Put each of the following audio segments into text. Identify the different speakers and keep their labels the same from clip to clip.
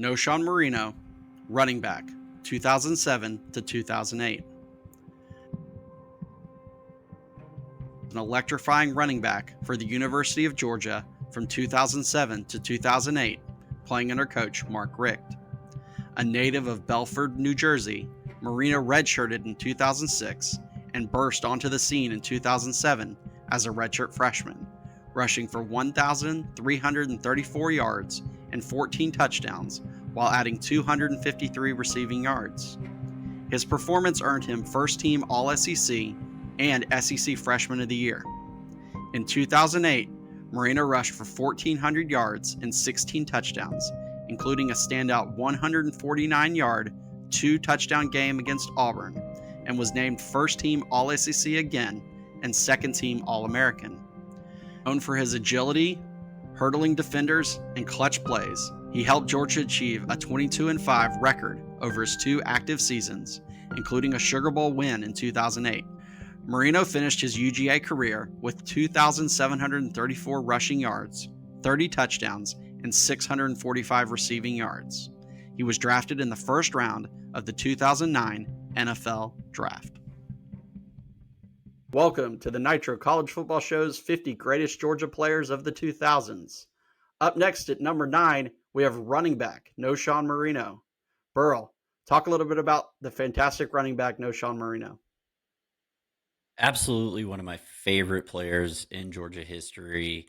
Speaker 1: Knowshon Moreno, running back, 2007 to 2008. An electrifying running back for the University of Georgia from 2007 to 2008, playing under coach Mark Richt. A native of Belford, New Jersey, Moreno redshirted in 2006 and burst onto the scene in 2007 as a redshirt freshman, rushing for 1,334 yards and 14 touchdowns while adding 253 receiving yards. His performance earned him first-team All-SEC and SEC Freshman of the Year. In 2008, Moreno rushed for 1,400 yards and 16 touchdowns, including a standout 149-yard, 2-touchdown game against Auburn, and was named first-team All-SEC again and second-team All-American. Known for his agility, hurdling defenders, and clutch plays, he helped Georgia achieve a 22-5 record over his 2 active seasons, including a Sugar Bowl win in 2008. Moreno finished his UGA career with 2,734 rushing yards, 30 touchdowns, and 645 receiving yards. He was drafted in the first round of the 2009 NFL Draft. Welcome to the Nitro College Football Show's 50 Greatest Georgia Players of the 2000s. Up next at number 9, we have running back Knowshon Moreno. Burl, talk a little bit about the fantastic running back Knowshon Moreno.
Speaker 2: Absolutely one of my favorite players in Georgia history.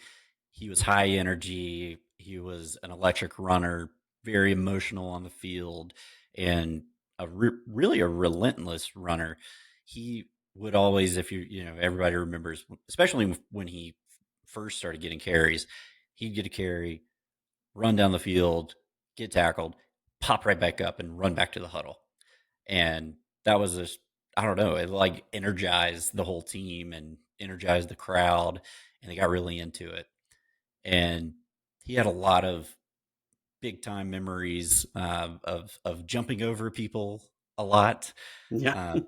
Speaker 2: He was high energy. He was an electric runner, very emotional on the field, and really a relentless runner. He would always, everybody remembers, especially when he first started getting carries, he'd get a carry, run down the field, get tackled, pop right back up and run back to the huddle. And that was just, I don't know, it like energized the whole team and energized the crowd, and they got really into it. And he had a lot of big time memories of jumping over people a lot.
Speaker 1: Yeah.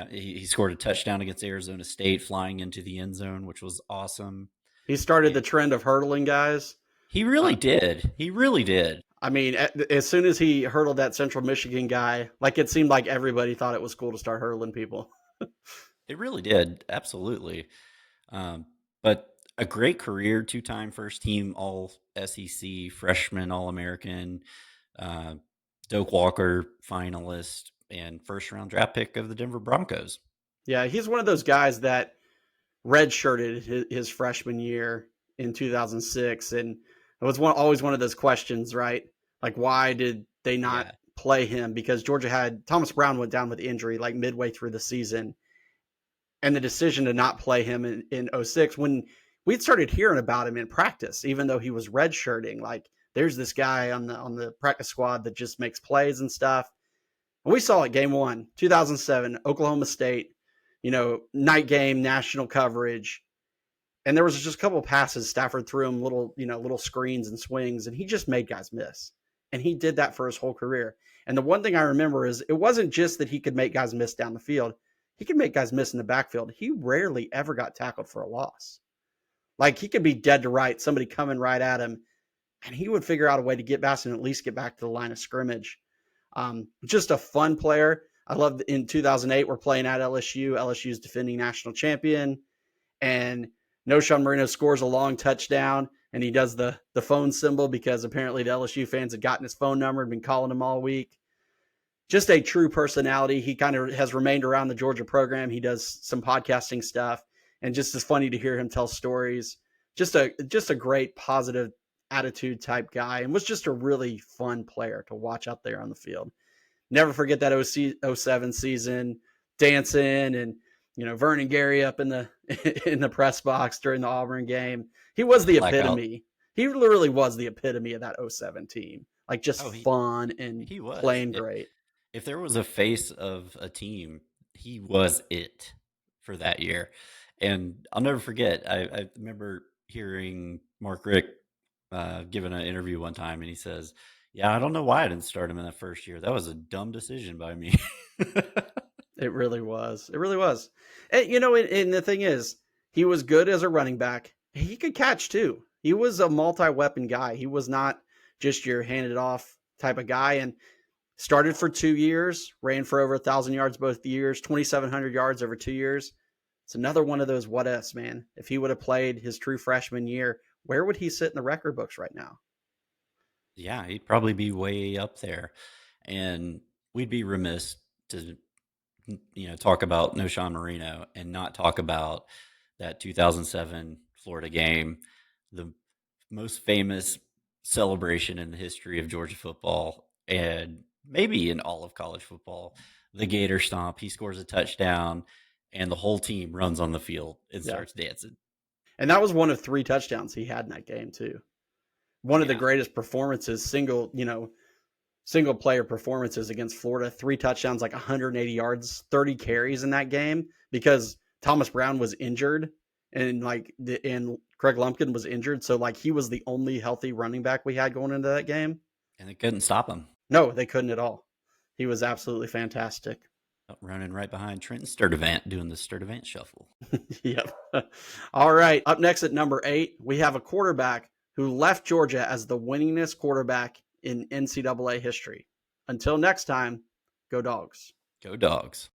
Speaker 2: He scored a touchdown against Arizona State flying into the end zone, which was awesome.
Speaker 1: He started the trend of hurdling guys.
Speaker 2: He really did. He really did.
Speaker 1: I mean, as soon as he hurdled that Central Michigan guy, like it seemed like everybody thought it was cool to start hurdling people.
Speaker 2: It really did. Absolutely. But a great career, 2-time first team All SEC, freshman All-American, Doak Walker finalist, and first round draft pick of the Denver Broncos.
Speaker 1: Yeah, he's one of those guys that redshirted his freshman year in 2006. And it was always one of those questions, right? Like, why did they not play him? Because Georgia had Thomas Brown went down with injury like midway through the season. And the decision to not play him in 06, when we'd started hearing about him in practice, even though he was redshirting, like there's this guy on the practice squad that just makes plays and stuff. And we saw it game 1, 2007, Oklahoma State, night game, national coverage. And there was just a couple of passes Stafford threw him, little screens and swings, and he just made guys miss. And he did that for his whole career. And the one thing I remember is it wasn't just that he could make guys miss down the field. He could make guys miss in the backfield. He rarely ever got tackled for a loss. Like he could be dead to right, somebody coming right at him, and he would figure out a way to get past and at least get back to the line of scrimmage. Just a fun player. I loved in 2008, we're playing at LSU. LSU's defending national champion. And Knowshon Moreno scores a long touchdown, and he does the phone symbol because apparently the LSU fans had gotten his phone number and been calling him all week. Just a true personality. He kind of has remained around the Georgia program. He does some podcasting stuff, and just as funny to hear him tell stories. Just a great positive attitude type guy, and was just a really fun player to watch out there on the field. Never forget that 07 season, dancing and Vernon Gary up in the press box during the Auburn game. He was the epitome. He literally was the epitome of that 07 team. Like just fun and he was playing great.
Speaker 2: If there was a face of a team, he was it for that year. And I'll never forget, I remember hearing Mark Richt giving an interview one time, and he says, "Yeah, I don't know why I didn't start him in that first year. That was a dumb decision by me."
Speaker 1: It really was. It really was. And, and the thing is, he was good as a running back. He could catch too. He was a multi-weapon guy. He was not just your hand it off type of guy. And started for 2 years, ran for over 1,000 yards both years, 2,700 yards over 2 years. It's another one of those what ifs, man. If he would have played his true freshman year, where would he sit in the record books right now?
Speaker 2: Yeah, he'd probably be way up there. And we'd be remiss to talk about Knowshon Moreno and not talk about that 2007 Florida game, the most famous celebration in the history of Georgia football and maybe in all of college football. The Gator Stomp, he scores a touchdown, and the whole team runs on the field and starts dancing.
Speaker 1: And that was one of 3 touchdowns he had in that game too. One of the greatest performances, single player performances against Florida. 3 touchdowns, like 180 yards, 30 carries in that game because Thomas Brown was injured and Craig Lumpkin was injured. So like he was the only healthy running back we had going into that game.
Speaker 2: And they couldn't stop him.
Speaker 1: No, they couldn't at all. He was absolutely fantastic.
Speaker 2: Running right behind Trenton Sturdivant doing the Sturdivant shuffle.
Speaker 1: Yep. All right. Up next at number 8, we have a quarterback who left Georgia as the winningest quarterback in NCAA history. Until next time, go Dogs.
Speaker 2: Go Dogs.